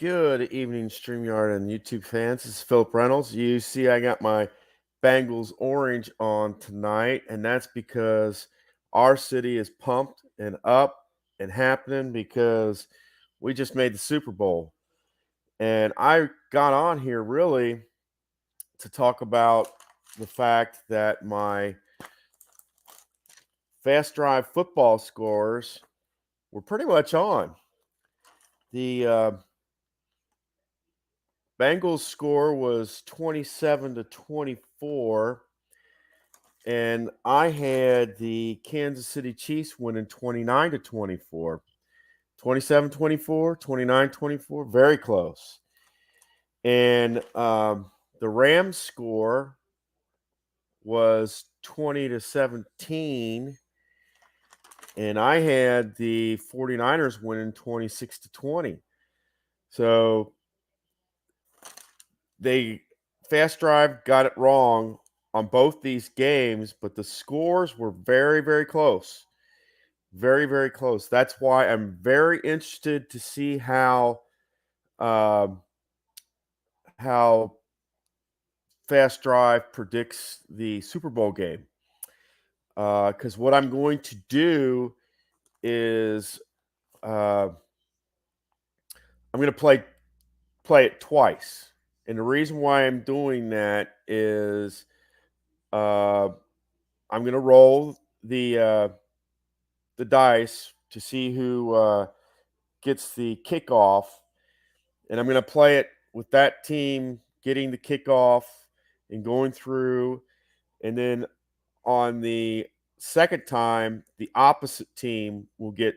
Good evening, StreamYard and YouTube fans. This is Philip Reynolds. You see, I got my Bengals orange on tonight, and that's because our city is pumped and up and happening because we just made the Super Bowl. And I got on here really to talk about the fact that my fast drive football scores were pretty much on. The Bengals score was 27-24, and I had the Kansas City Chiefs winning 29-24. 27-24, 29-24, very close. And the Rams score was 20-17, and I had the 49ers winning 26-20. So they Fast Drive got it wrong on both these games, but the scores were very, very close. Very, very close. That's why I'm very interested to see um, how Fast Drive predicts the Super Bowl game. Because what I'm going to do is I'm going to play it twice, and the reason why I'm doing that is uh, I'm going to roll the dice to see who gets the kickoff, and I'm going to play it with that team getting the kickoff and going through, and then on the second time, the opposite team will get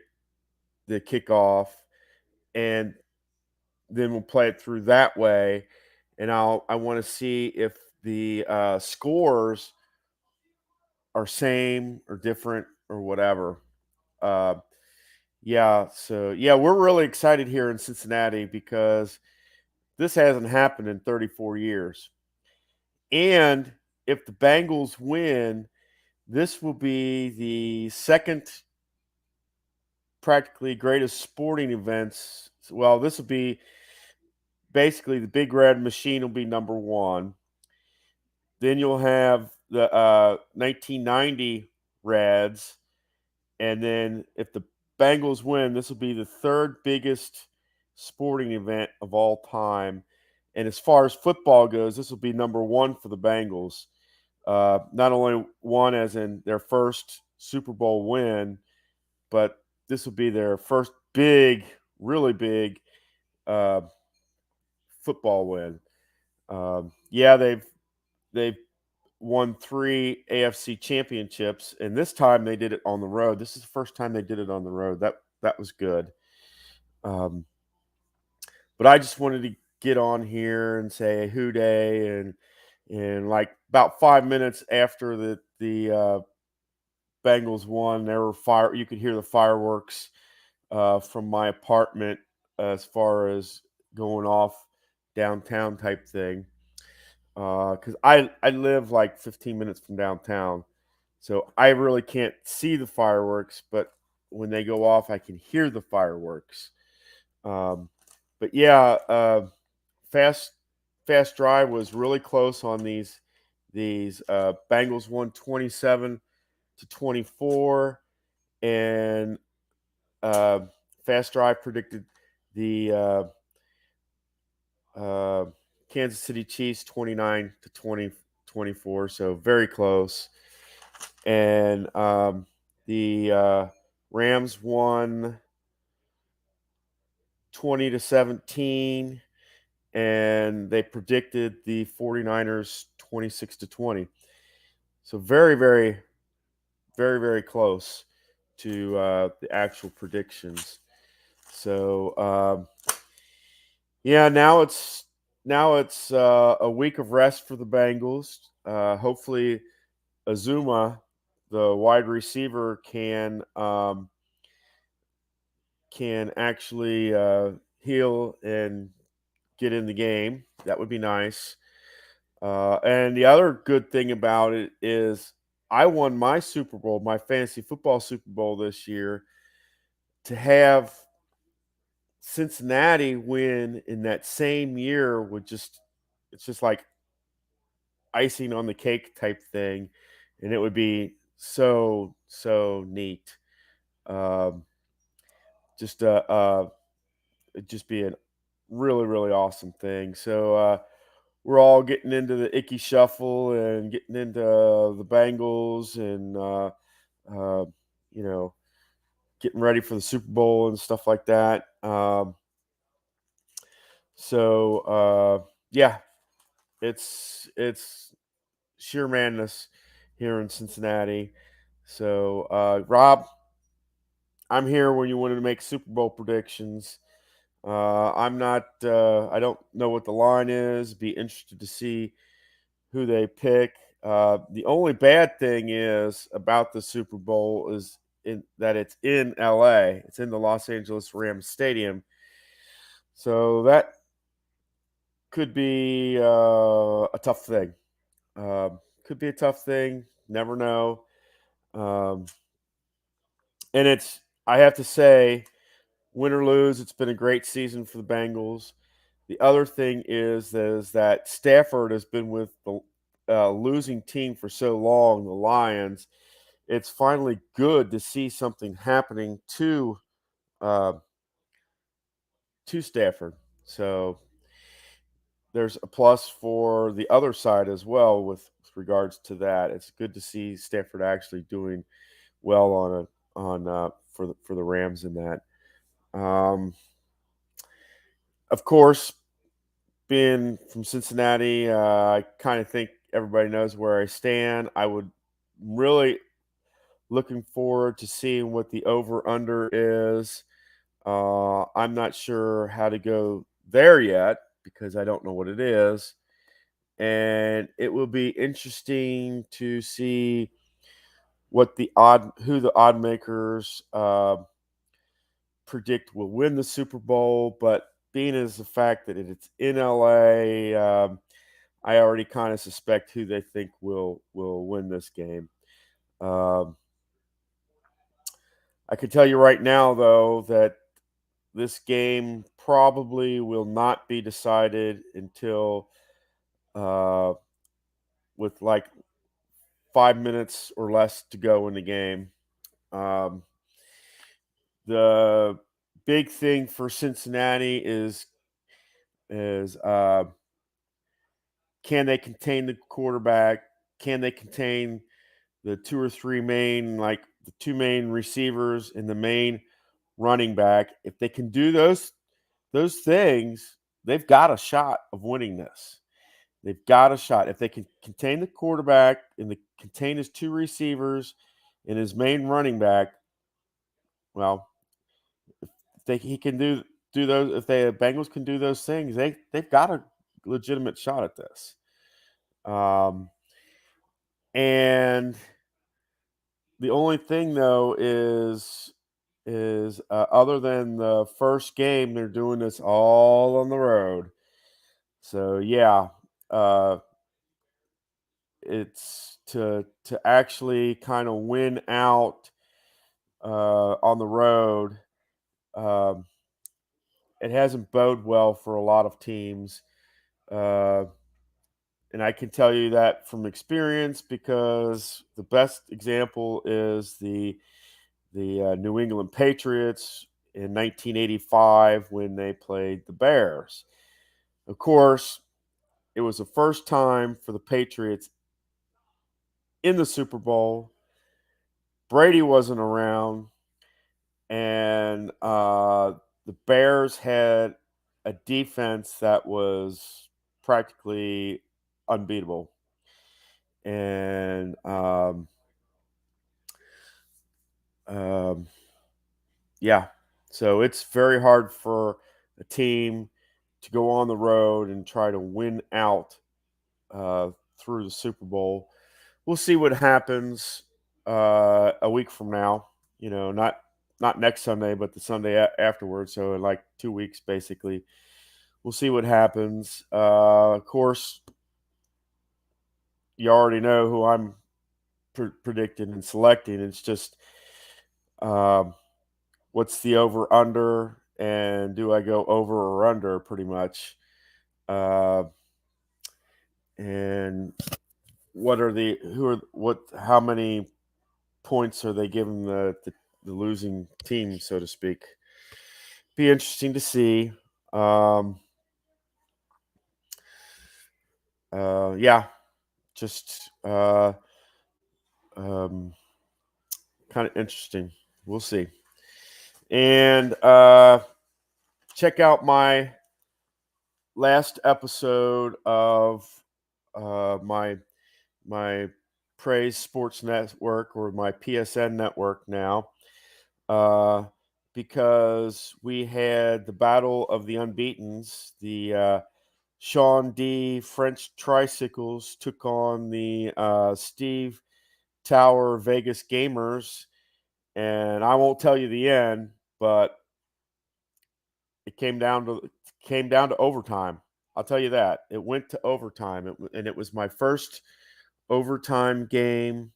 the kickoff, and then we'll play it through that way. And I want to see if the scores are same or different or whatever. Uh, we're really excited here in Cincinnati because this hasn't happened in 34 years. And if the Bengals win, this will be the second practically greatest sporting events. Well, this will be basically the Big Red Machine will be number one. Then you'll have the 1990 Reds. And then if the Bengals win, this will be the third biggest sporting event of all time. And as far as football goes, this will be number one for the Bengals. Not only one as in their first Super Bowl win, but this will be their first big, really big uh, football win. They've won 3 AFC championships, and this time they did it on the road. This is the first time they did it on the road. That was good. Um, but I just wanted to get on here and say Whodey, and like about 5 minutes after the Bengals won, there were fire. You could hear the fireworks from my apartment as far as going off downtown type thing. Because I live like 15 minutes from downtown, so I really can't see the fireworks, but when they go off, I can hear the fireworks. Um, but yeah, fast fast drive was really close on these Bengals won 27-24, and uh, fast drive predicted the uh, Kansas City Chiefs 29-24, so very close. And the Rams won 20-17, and they predicted the 49ers 26-20. So very, very, very, very close to the actual predictions. So yeah, now it's a week of rest for the Bengals. Hopefully, Azuma, the wide receiver, can actually heal and get in the game. That would be nice. And the other good thing about it is I won my Super Bowl, my fantasy football Super Bowl this year, to have Cincinnati win in that same year would it's just like icing on the cake type thing, and it would be so neat. Um, just it'd just be a really awesome thing. So we're all getting into the icky shuffle and getting into the Bengals and uh, you know, getting ready for the Super Bowl and stuff like that. So yeah, it's sheer madness here in Cincinnati. So Rob, I'm here when you wanted to make Super Bowl predictions. I'm not. I don't know what the line is. Be interested to see who they pick. The only bad thing is about the Super Bowl is that it's in LA. It's in the Los Angeles Rams Stadium, so that could be a tough thing. Could be a tough thing. Never know. Um, and it's. I have to say, win or lose, it's been a great season for the Bengals. The other thing is that Stafford has been with the losing team for so long, the Lions. It's finally good to see something happening uh, to Stafford. So there's a plus for the other side as well with regards to that. It's good to see Stafford actually doing well on for the Rams in that. Of course, being from Cincinnati, I kind of think everybody knows where I stand. I would really looking forward to seeing what the over under is. I'm not sure how to go there yet because I don't know what it is. And it will be interesting to see who the odd makers predict will win the Super Bowl. But being as the fact that it's in LA, I already kind of suspect who they think will win this game. Um, I can tell you right now, though, that this game probably will not be decided until uh, with like 5 minutes or less to go in the game. Um, the big thing for Cincinnati is can they contain the quarterback? Can they contain the two or three main, like the two main receivers and the main running back? If they can do those things, they've got a shot of winning this. They've got a shot. If they can contain the quarterback and contain his two receivers and his main running back, well, if he can do those, if the Bengals can do those things, they've got a legitimate shot at this. Um, and the only thing though is other than the first game, they're doing this all on the road. So yeah, uh, it's to actually kind of win out on the road. Um, it hasn't bode well for a lot of teams, uh, and I can tell you that from experience because the best example is the New England Patriots in 1985 when they played the Bears. Of course, it was the first time for the Patriots in the Super Bowl. Brady wasn't around, and the Bears had a defense that was practically unbeatable. And um, yeah, so it's very hard for a team to go on the road and try to win out through the Super Bowl. We'll see what happens a week from now. You know, not next Sunday, but the Sunday afterwards. So in like 2 weeks, basically, we'll see what happens. Of course, you already know who I'm predicting and selecting. It's just um, what's the over under, and do I go over or under, pretty much. Uh, and how many points are they giving the losing team, so to speak? Be interesting to see. Um, yeah, just um, kind of interesting. We'll see. And check out my last episode of my Praise Sports Network, or my PSN network now, uh, because we had the Battle of the Unbeatens. The Sean D. French Tricycles took on the Steve Tower Vegas Gamers, and I won't tell you the end, but it came down to overtime. I'll tell you that. It went to overtime, and it was my first overtime game,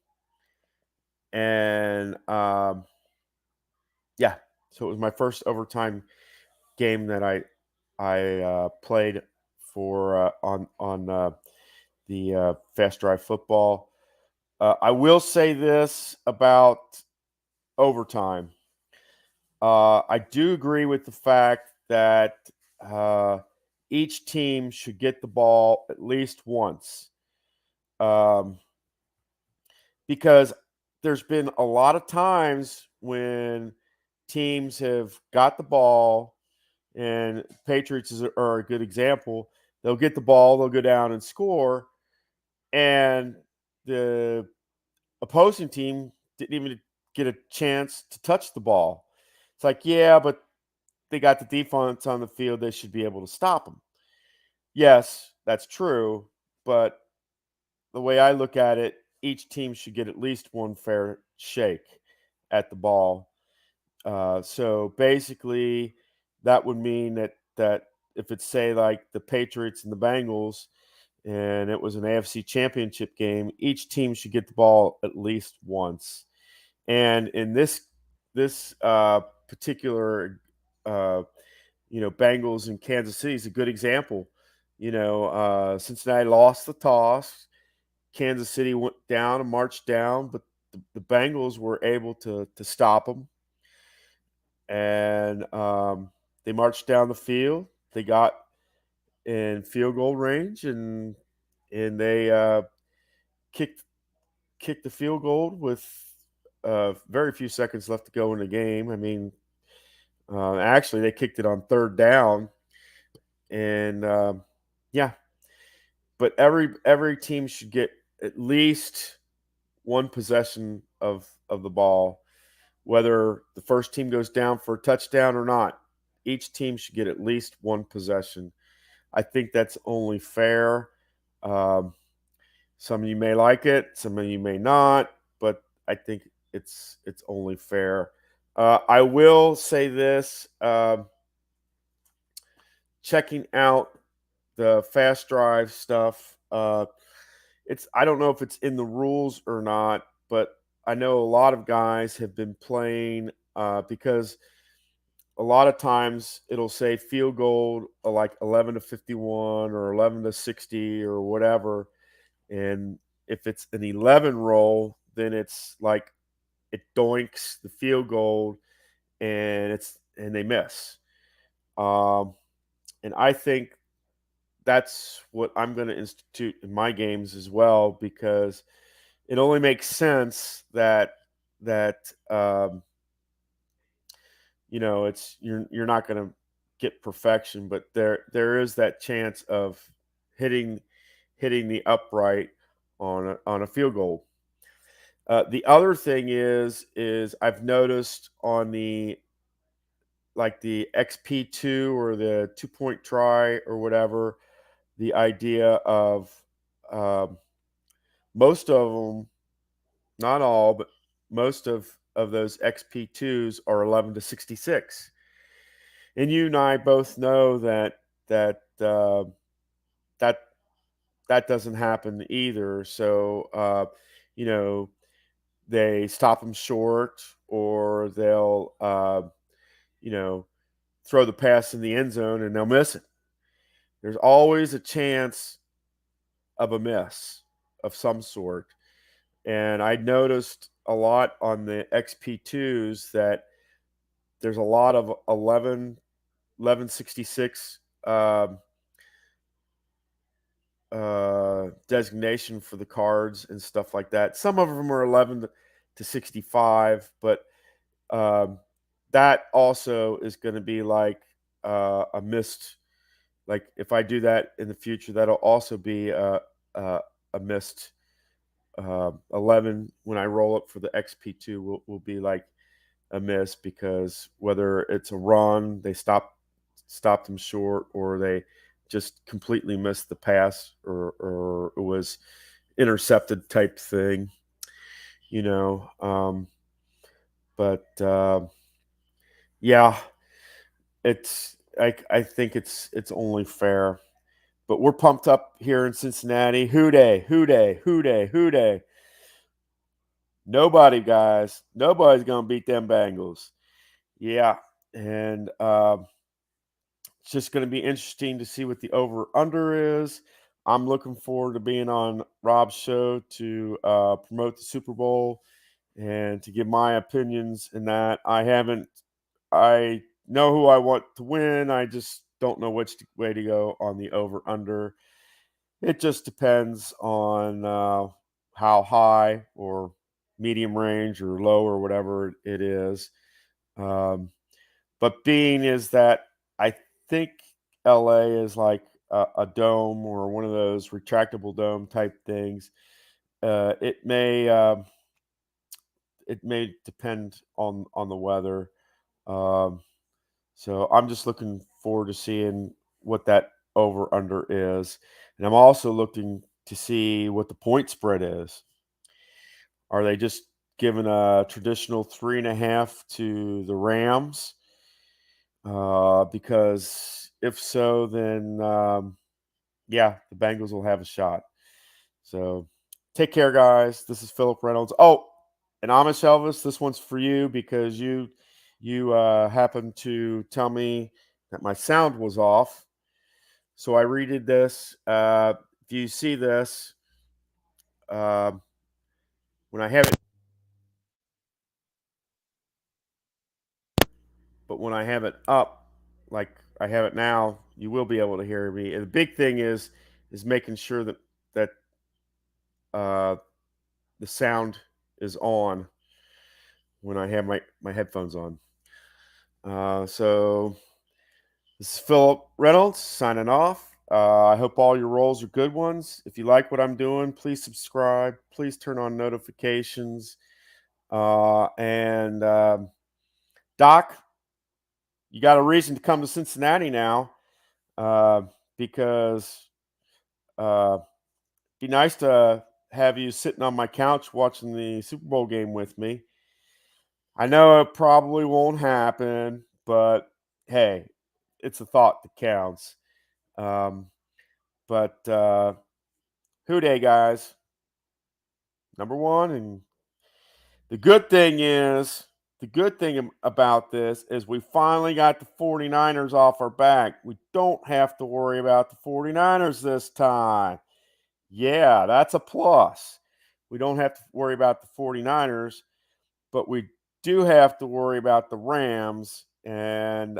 and yeah, so it was my first overtime game that I played for on the Fast Drive Football. I will say this about overtime. I do agree with the fact that uh, each team should get the ball at least once, um, because there's been a lot of times when teams have got the ball, and Patriots are a good example. They'll get the ball, they'll go down and score, and the opposing team didn't even get a chance to touch the ball. It's like, yeah, but they got the defense on the field. They should be able to stop them. Yes, that's true. But the way I look at it, each team should get at least one fair shake at the ball. So basically, that would mean that if it's, say, like the Patriots and the Bengals, and it was an AFC Championship game, each team should get the ball at least once. And in this particular, uh, Bengals and Kansas City is a good example. Cincinnati lost the toss. Kansas City went down and marched down, but the Bengals were able to stop them, and they marched down the field. They got in field goal range, and they kicked kicked the field goal with very few seconds left to go in the game. I mean, actually, they kicked it on third down, and yeah. But every team should get at least one possession of the ball, whether the first team goes down for a touchdown or not. Each team should get at least one possession. I think that's only fair. Um, some of you may like it, some of you may not, but I think it's only fair. I will say this: checking out the fast drive stuff. I don't know if it's in the rules or not, but I know a lot of guys have been playing, because a lot of times it'll say field goal, like 11 to 51 or 11 to 60 or whatever. And if it's an 11 roll, then it's like it doinks the field goal, and they miss. Um, and I think that's what I'm going to institute in my games as well, because it only makes sense that it's you're not going to get perfection, but there is that chance of hitting hitting the upright on a field goal. The other thing is I've noticed on the XP2 or the 2 point try or whatever, the idea of um, most of them, not all, but most of those XP2s are 11 to 66. And you and I both know that that that doesn't happen either. So you know they stop them short, or they'll you know throw the pass in the end zone and they'll miss it. There's always a chance of a miss of some sort. And I noticed a lot on the XP2s that there's a lot of 1166 designation for the cards and stuff like that. Some of them are 11 to 65, but that also is going to be like a missed. Like if I do that in the future, that'll also be a missed 11 when I roll up for the XP2 will be like a miss, because whether it's a run, they stopped them short, or they just completely missed the pass, or it was intercepted type thing, you know. But yeah, I think it's only fair. But we're pumped up here in Cincinnati. Whodey, Whodey, Whodey, Whodey. Nobody, guys. Nobody's gonna beat them Bengals. Yeah, and it's just going to be interesting to see what the over under is. I'm looking forward to being on Rob's show to promote the Super Bowl and to give my opinions in that. I know who I want to win. I just don't know which way to go on the over under. It just depends on how high or medium range or low or whatever it is. Um, but being is that I think LA is like a dome or one of those retractable dome type things. Uh, it may uh, it may depend on the weather. Um, so I'm just looking forward to seeing what that over under is, and I'm also looking to see what the point spread is. Are they just giving a traditional 3.5 to the Rams? Because if so, then yeah, the Bengals will have a shot. So take care, guys. This is Philip Reynolds. Oh, and Amish Elvis, this one's for you because you happened to tell me that my sound was off. So I redid this. If you see this, uh, when I have it, but when I have it up, like I have it now, you will be able to hear me. And the big thing is making sure that uh, the sound is on when I have my headphones on. So this is Philip Reynolds signing off. I hope all your rolls are good ones. If you like what I'm doing, please subscribe. Please turn on notifications. And Doc, you got a reason to come to Cincinnati now, uh, because it'd be nice to have you sitting on my couch watching the Super Bowl game with me. I know it probably won't happen, but hey, it's a thought that counts. Um, but who day, guys? Number one, and the good thing is, the good thing about this is we finally got the 49ers off our back. We don't have to worry about the 49ers this time. Yeah, that's a plus. We don't have to worry about the 49ers, but we do have to worry about the Rams. And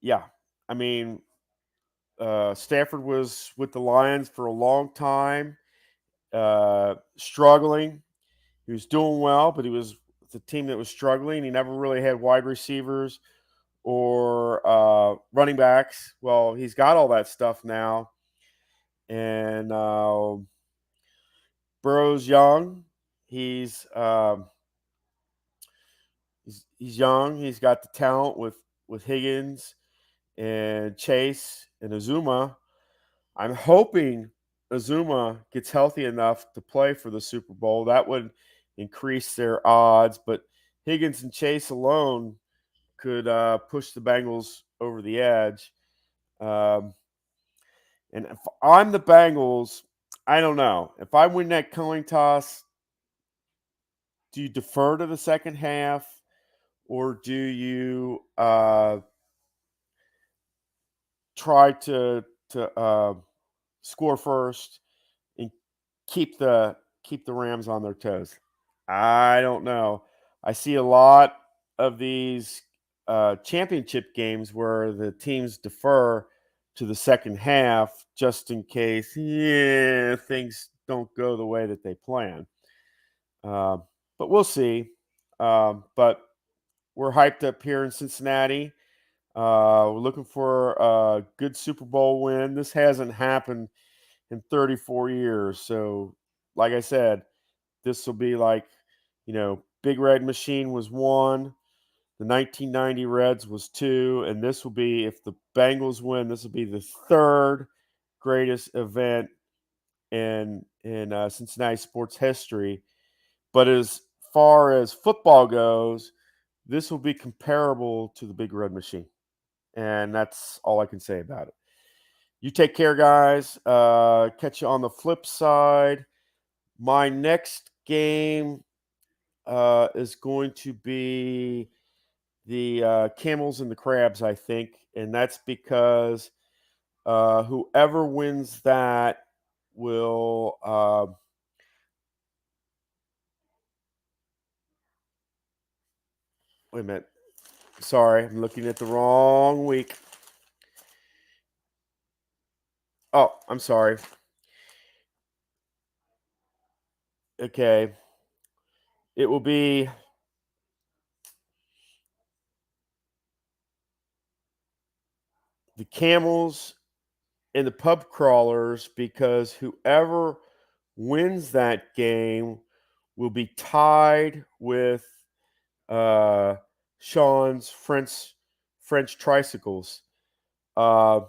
yeah, I mean, Stafford was with the Lions for a long time, struggling. He was doing well, but he was with a team that was struggling. He never really had wide receivers or running backs. Well, he's got all that stuff now, and Burrow's young. He's he's young. He's got the talent with Higgins and Chase and Azuma. I'm hoping Azuma gets healthy enough to play for the Super Bowl. That would increase their odds, but Higgins and Chase alone could push the Bengals over the edge. Um, and if I'm the Bengals, I don't know. If I win that coin toss, do you defer to the second half, or do you try to score first and keep the keep the Rams on their toes? I don't know. I see a lot of these championship games where the teams defer to the second half just in case, yeah, things don't go the way that they plan. Uh, but we'll see. But we're hyped up here in Cincinnati. We're looking for a good Super Bowl win. This hasn't happened in 34 years. So, like I said, this will be like, Big Red Machine was one, the 1990 Reds was two, and this will be, if the Bengals win, this will be the third greatest event in Cincinnati sports history. But as far as football goes, this will be comparable to the Big Red Machine, and that's all I can say about it. You take care, guys. Catch you on the flip side. My next game is going to be the Camels and the Crabs, I think, and that's because whoever wins that will. Wait a minute. Sorry, I'm looking at the wrong week. Oh, I'm sorry. Okay. It will be the Camels and the Pub Crawlers because whoever wins that game will be tied with uh, Sean's French tricycles. Uh,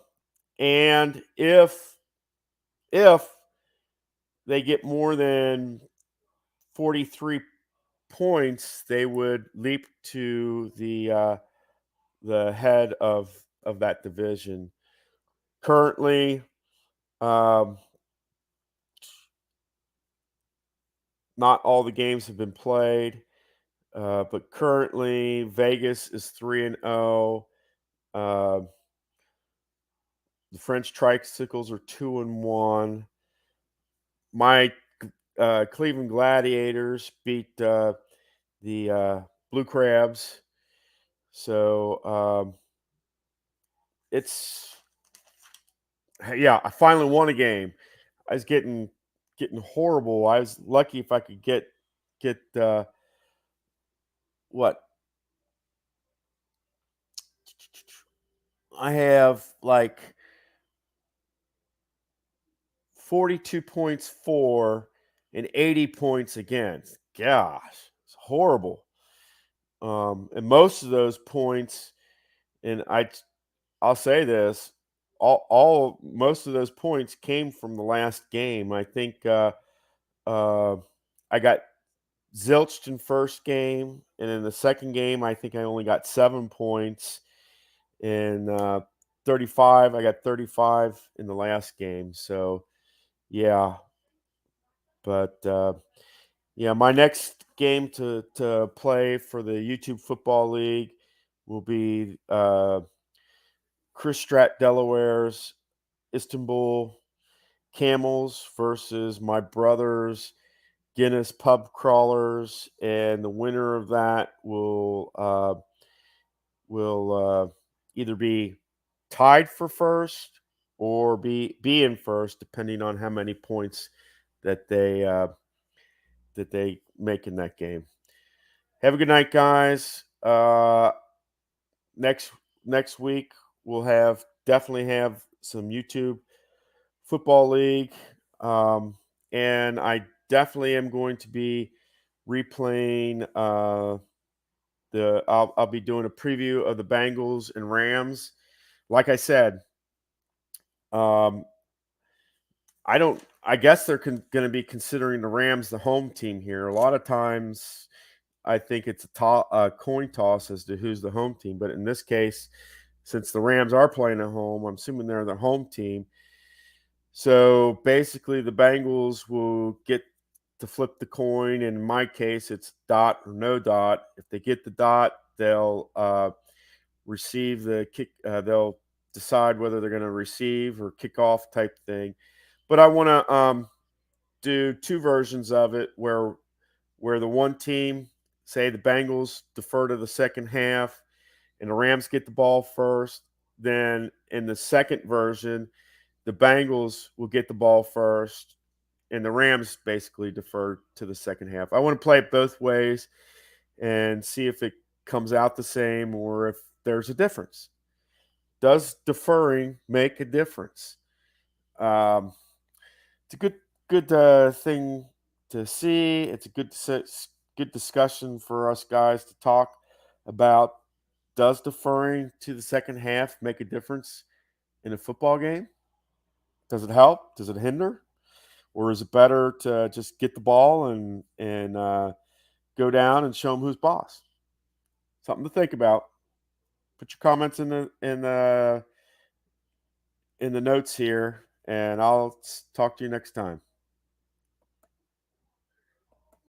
and if they get more than 43 points, they would leap to the head of that division. Currently, um, not all the games have been played, but currently Vegas is 3-0. Uh, the French Tricycles are 2-1. My Cleveland Gladiators beat the Blue Crabs, so it's yeah. I finally won a game. I was getting horrible. I was lucky if I could get what I have like 42 points for and 80 points against. Gosh, it's horrible. And most of those points, and I'll say this, all most of those points came from the last game. I think uh, I got zilched in first game, and in the second game, I think I only got 7 points. In 35, I got 35 in the last game. So yeah, but yeah, my next game to play for the YouTube Football League will be Chris Strat Delaware's Istanbul Camels versus my brother's Guinness Pub Crawlers, and the winner of that will either be tied for first or be in first, depending on how many points that they make in that game. Have a good night, guys. Next next week we'll definitely have some YouTube Football League, um, and I definitely am going to be replaying I'll be doing a preview of the Bengals and Rams. Like I said, um, I guess they're going to be considering the Rams the home team here. A lot of times, I think it's a coin toss as to who's the home team. But in this case, since the Rams are playing at home, I'm assuming they're the home team. So basically, the Bengals will get to flip the coin. And in my case, it's dot or no dot. If they get the dot, they'll receive the kick. They'll decide whether they're going to receive or kick off type thing. But I want to do two versions of it where the one team, say the Bengals, defer to the second half, and the Rams get the ball first. Then in the second version, the Bengals will get the ball first, and the Rams basically defer to the second half. I want to play it both ways and see if it comes out the same or if there's a difference. Does deferring make a difference? It's a good thing to see. It's a good discussion for us guys to talk about. Does deferring to the second half make a difference in a football game? Does it help? Does it hinder? Or is it better to just get the ball and go down and show them who's boss? Something to think about. Put your comments in the notes here, and I'll talk to you next time.